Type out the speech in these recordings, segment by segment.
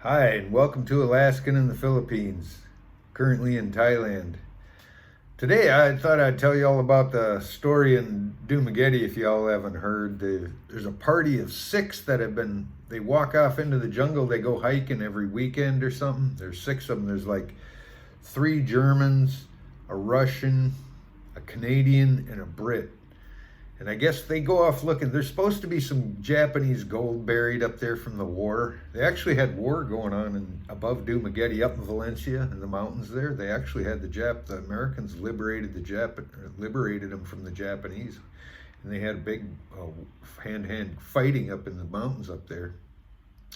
Hi, and welcome to Alaskan in the Philippines, currently in Thailand. Today, I thought I'd tell you all about the story in Dumaguete if you all haven't heard. There's a party of six that they walk off into the jungle, they go hiking every weekend or something. There's six of them. There's like three Germans, a Russian, a Canadian, and a Brit. And I guess they go off looking. There's supposed to be some Japanese gold buried up there from the war. They actually had war going on above Dumaguete, up in Velencia, in the mountains there. They actually had the Americans liberated them from the Japanese, and they had a big hand-to-hand fighting up in the mountains up there.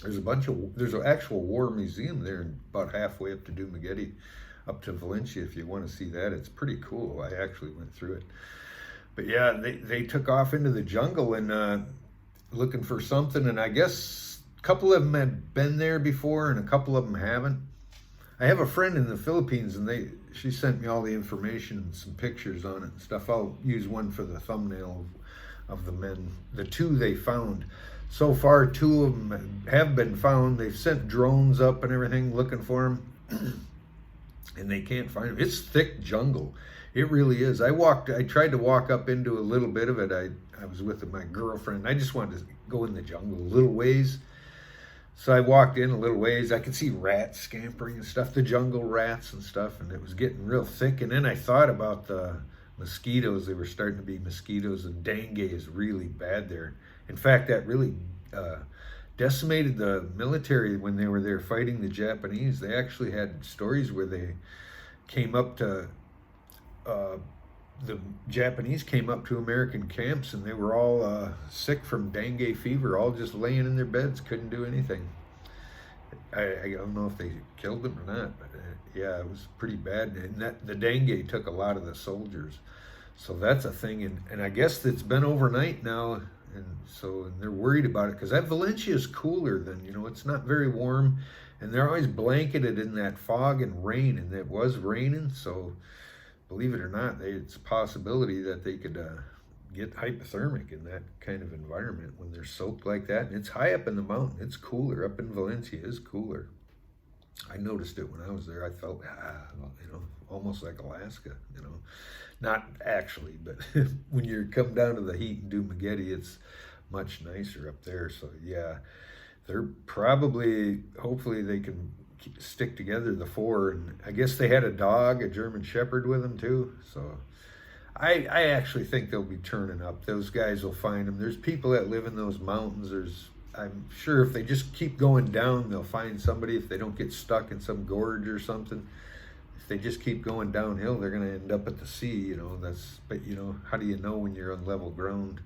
There's an actual war museum there, about halfway up to Dumaguete, up to Valencia. If you want to see that, it's pretty cool. I actually went through it. But yeah, they took off into the jungle and looking for something, and I guess a couple of them had been there before and a couple of them haven't. I have a friend in the Philippines, and she sent me all the information and some pictures on it and stuff. I'll use one for the thumbnail of the men. The two they found. So far, two of them have been found. They've sent drones up and everything looking for them, and they can't find them. It's thick jungle. It really is. I tried to walk up into a little bit of it. I was with my girlfriend. I just wanted to go in the jungle a little ways. So I walked in a little ways. I could see rats scampering and stuff, the jungle rats and stuff, and it was getting real thick. And then I thought about the mosquitoes. They were starting to be mosquitoes, and dengue is really bad there. In fact, that really decimated the military when they were there fighting the Japanese. They actually had stories where they came up to the Japanese came up to American camps, and they were all sick from dengue fever, all just laying in their beds, couldn't do anything. I don't know if they killed them or not, but yeah, it was pretty bad. And the dengue took a lot of the soldiers, so that's a thing. And I guess it's been overnight now, and they're worried about it because that Valencia is cooler than, it's not very warm, and they're always blanketed in that fog and rain, and it was raining, so. Believe it or not, it's a possibility that they could get hypothermic in that kind of environment when they're soaked like that. And it's high up in the mountain. It's cooler. Up in Valencia is cooler. I noticed it when I was there. I felt, almost like Alaska, Not actually, but when you come down to the heat and Dumaguete, it's much nicer up there. So yeah, they're hopefully they can stick together, the four. And I guess they had a German Shepherd with them too. So I actually think they'll be turning up. Those guys will find them. There's people that live in those mountains. I'm sure if they just keep going down, they'll find somebody. If they don't get stuck in some gorge or something, if they just keep going downhill, they're going to end up at the sea. But how do you know when you're on level ground?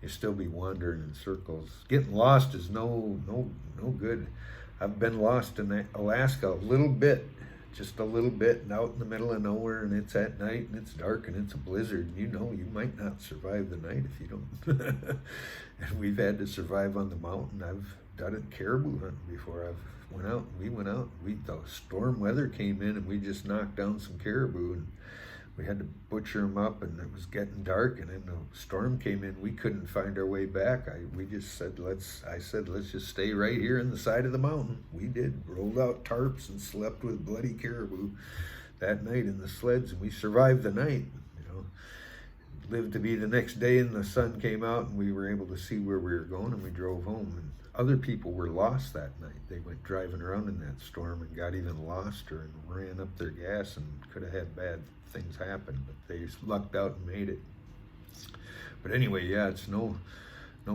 You still be wandering in circles. Getting lost is no good. I've been lost in Alaska just a little bit, and out in the middle of nowhere, and it's at night, and it's dark, and it's a blizzard, and you might not survive the night if you don't. And we've had to survive on the mountain. I've done it caribou hunting before. We went out, the storm weather came in, and we just knocked down some caribou, and we had to butcher them up, and it was getting dark, and then the storm came in. We couldn't find our way back. I said, let's just stay right here in the side of the mountain. We did, rolled out tarps and slept with bloody caribou that night in the sleds, and we survived the night. Lived to be the next day, and the sun came out, and we were able to see where we were going, and we drove home. And other people were lost that night. They went driving around in that storm and got even lost and ran up their gas and could have had bad things happen, but they just lucked out and made it. But anyway, yeah, it's no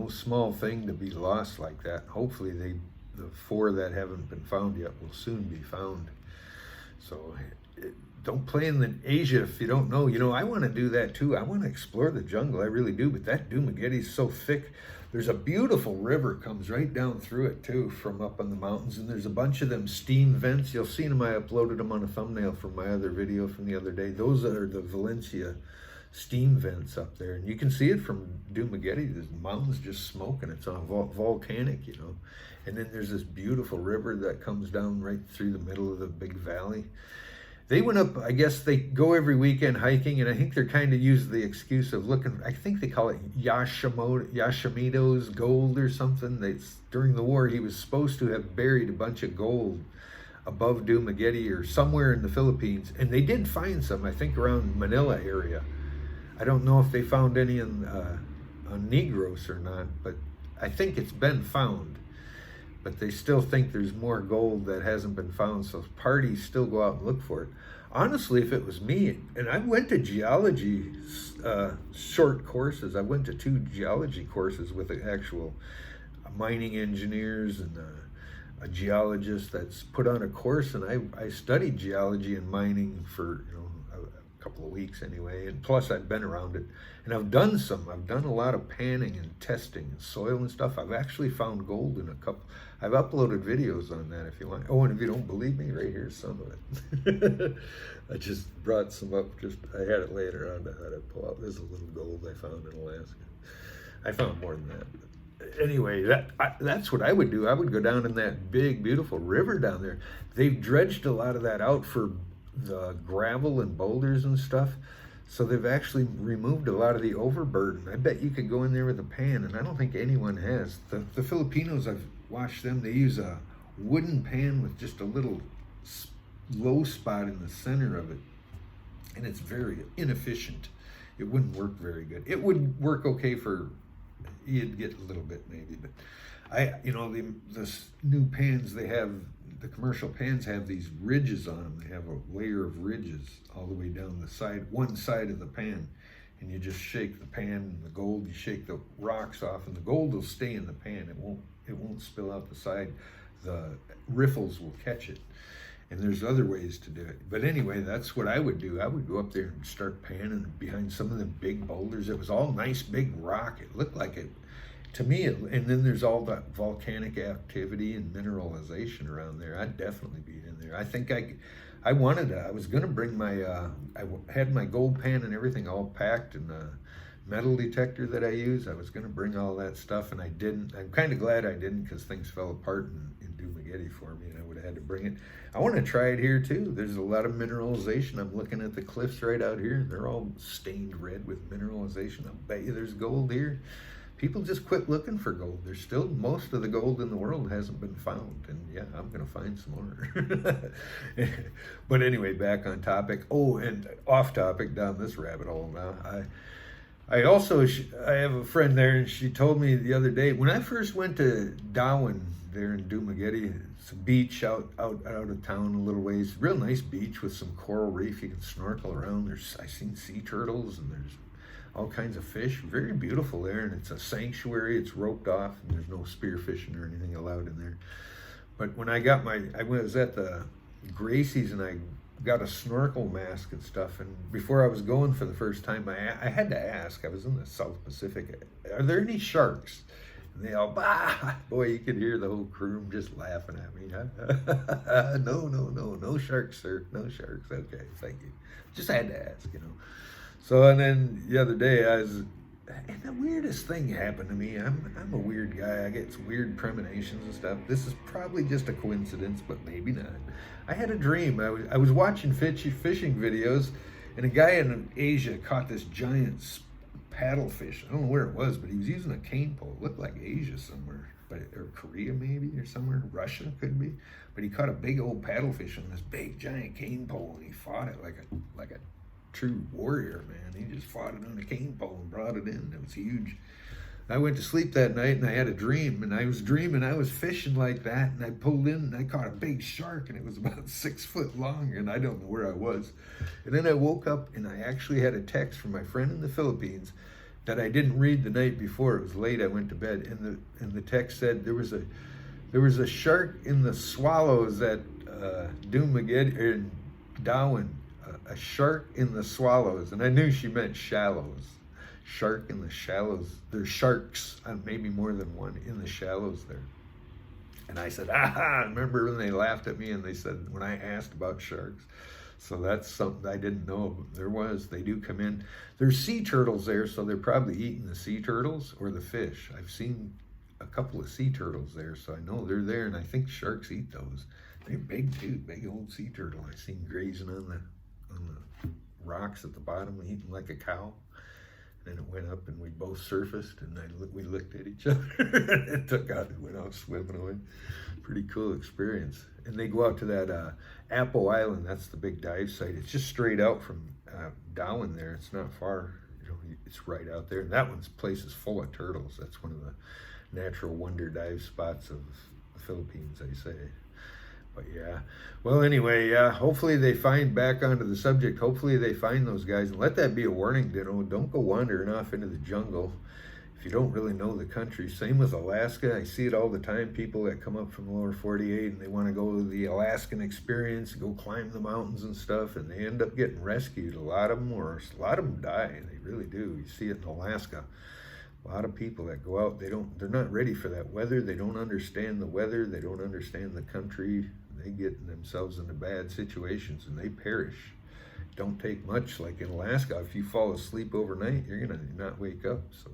small thing to be lost like that. Hopefully the four that haven't been found yet will soon be found. So don't play in Asia if you don't know. I want to do that too. I want to explore the jungle. I really do. But that Dumaguete is so thick. There's a beautiful river comes right down through it too, from up in the mountains. And there's a bunch of them steam vents. You'll see them. I uploaded them on a thumbnail from my other video from the other day. Those are the Valencia steam vents up there. And you can see it from Dumaguete. The mountain's just smoking. It's on volcanic, And then there's this beautiful river that comes down right through the middle of the big valley. They went up, I guess they go every weekend hiking, and I think they're kind of used the excuse of looking, I think they call it Yashimoto's gold or something. During the war, he was supposed to have buried a bunch of gold above Dumaguete or somewhere in the Philippines, and they did find some, I think around Manila area. I don't know if they found any on Negros or not, but I think it's been found. But they still think there's more gold that hasn't been found, so parties still go out and look for it. Honestly, if it was me, and I went to geology short courses. I went to 2 geology courses with actual mining engineers and a geologist that's put on a course, and I studied geology and mining for a couple of weeks anyway, and plus I've been around it, and I've done a lot of panning and testing and soil and stuff. I've actually found gold in a couple. I've uploaded videos on that if you want. Oh, and if you don't believe me, right here's some of it. I just brought some up, I had it later on to pull out. There's a little gold I found in Alaska. I found more than that. But anyway, that's what I would do. I would go down in that big, beautiful river down there. They've dredged a lot of that out for the gravel and boulders and stuff. So they've actually removed a lot of the overburden. I bet you could go in there with a pan, and I don't think anyone has. The Filipinos, I've watched them, they use a wooden pan with just a little low spot in the center of it. And it's very inefficient. It wouldn't work very good. It would work okay you'd get a little bit maybe, but the new pans they have, the commercial pans have these ridges on them. They have a layer of ridges all the way down the side, one side of the pan, and you just shake the pan and the gold, you shake the rocks off, and the gold will stay in the pan. It won't spill out the side. The riffles will catch it. And there's other ways to do it. But anyway, that's what I would do. I would go up there and start panning behind some of the big boulders. It was all nice big rock. It looked like it, to me, and then there's all that volcanic activity and mineralization around there. I'd definitely be in there. I think I was gonna bring my, I had my gold pan and everything all packed and the metal detector that I use. I was gonna bring all that stuff and I didn't. I'm kind of glad I didn't, because things fell apart in Dumaguete for me and I would have had to bring it. I want to try it here too. There's a lot of mineralization. I'm looking at the cliffs right out here. They're all stained red with mineralization. I bet you there's gold here. People just quit looking for gold. There's still, most of the gold in the world hasn't been found. And yeah, I'm going to find some more. But anyway, back on topic. Oh, and off topic down this rabbit hole now. I have a friend there, and she told me the other day, when I first went to Darwin there in Dumaguete, it's a beach out of town a little ways, real nice beach with some coral reef. You can snorkel around. I've seen sea turtles, and there's all kinds of fish. Very beautiful there, and it's a sanctuary. It's roped off, and there's no spearfishing or anything allowed in there. But when I was at the Gracie's, and I got a snorkel mask and stuff, and before I was going for the first time, I had to ask. I was in the South Pacific. Are there any sharks? And they all, bah! Boy, you could hear the whole crew just laughing at me. No sharks, sir. No sharks. Okay, thank you. Just had to ask, So, and then the other day, and the weirdest thing happened to me. I'm a weird guy. I get weird premonitions and stuff. This is probably just a coincidence, but maybe not. I had a dream. I was watching fishing videos, and a guy in Asia caught this giant paddlefish. I don't know where it was, but he was using a cane pole. It looked like Asia somewhere, or Korea maybe, or somewhere. Russia could be. But he caught a big old paddlefish on this big giant cane pole, and he fought it like a true warrior, man. He just fought it on a cane pole and brought it in. It was huge. I went to sleep that night and I had a dream, and I was dreaming I was fishing like that, and I pulled in and I caught a big shark, and it was about 6 foot long, and I don't know where I was. And then I woke up and I actually had a text from my friend in the Philippines that I didn't read the night before. It was late. I went to bed, and the text said there was a shark in the swallows at Dumaguete or Darwin. A shark in the swallows, and I knew she meant shallows. Shark in the shallows. There's sharks, maybe more than one, in the shallows there. And I said, aha! Remember when they laughed at me and they said when I asked about sharks? So that's something I didn't know. They do come in. There's sea turtles there, so they're probably eating the sea turtles or the fish. I've seen a couple of sea turtles there, so I know they're there, and I think sharks eat those. They're big too, big old sea turtle. I seen grazing on the rocks at the bottom, eating like a cow. And it went up, and we both surfaced, and we looked at each other. It took out, it went out swimming away. Pretty cool experience. And they go out to that Apple Island. That's the big dive site. It's just straight out from Darwin there. It's not far. It's right out there. And that place is full of turtles. That's one of the natural wonder dive spots of the Philippines, they say. But yeah, well, anyway, yeah, hopefully they find, back onto the subject, hopefully they find those guys, and let that be a warning, don't go wandering off into the jungle if you don't really know the country. Same with Alaska. I see it all the time, people that come up from the lower 48 and they want to go to the Alaskan experience, go climb the mountains and stuff, and they end up getting rescued. A lot of them die. They really do. You see it in Alaska. A lot of people that go out, they're not ready for that weather. They don't understand the weather. They don't understand the country. They get themselves into bad situations and they perish. Don't take much. Like in Alaska, if you fall asleep overnight, you're gonna not wake up. So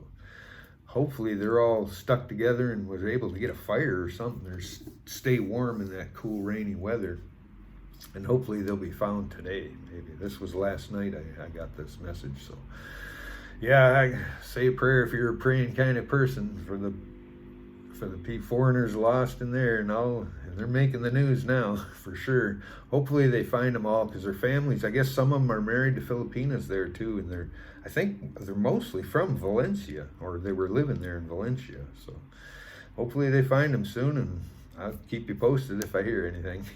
hopefully they're all stuck together and was able to get a fire or something, or stay warm in that cool rainy weather. And hopefully they'll be found today. Maybe this was last night I got this message. So yeah, I say a prayer if you're a praying kind of person for the foreigners lost in there, and they're making the news now for sure. Hopefully they find them all, because their families, I guess some of them are married to Filipinas there too, and I think they're mostly from Velencia, or they were living there in Velencia. So hopefully they find them soon, and I'll keep you posted if I hear anything.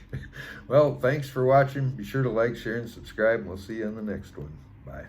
Well, thanks for watching. Be sure to like, share, and subscribe, and we'll see you on the next one. Bye.